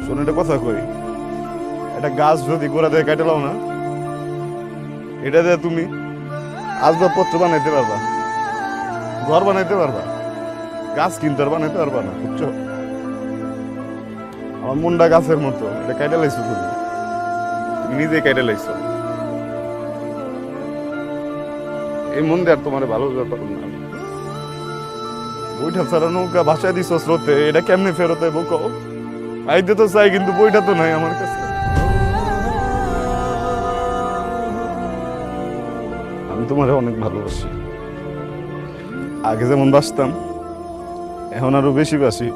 শোনো, একটা কথা কই, একটা গাছ যদি গোড়া দিয়ে কেটে লাও না, এটা দিয়ে তুমি আসবাবপত্র বানাইতে পারবা, ঘর বানাইতে পারবা, গাছ কিনতে আর বানাইতে পারবা না, বুঝছো? আমার মনটা গাছের মতো, এটা কেটে লাইছো তুমি, তুমি নিজে কেটে লাইছো। এই মন দিয়ে আর তোমার ভালো পারো না আমি। বইটা ছাড়া নৌকা ভাসায় দিছো স্রোতে, এটা কেমনে ফেরত দেবো কও? আইতে তো চাই, কিন্তু বইটা তো নাই আমার কাছে। আমি তোমারে অনেক ভালোবাসি, আগে যেমন বাসতাম এখন আরো বেশি বাসি,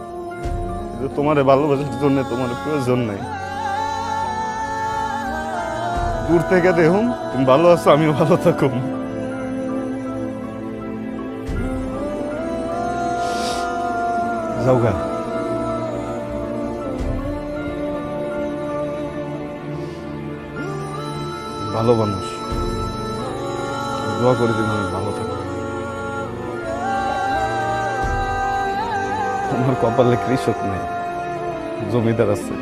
কিন্তু তোমারে ভালোবাসার জন্য তোমার প্রয়োজন নাই। দূর থেকে দেখুন তুমি ভালো আছো, আমিও ভালো থাকুম। যাও গা। ভালো মানুষ, দোয়া করে তুমি অনেক ভালো থাকো। তোমার কপালে কৃষক নেই, জমিদার আছে।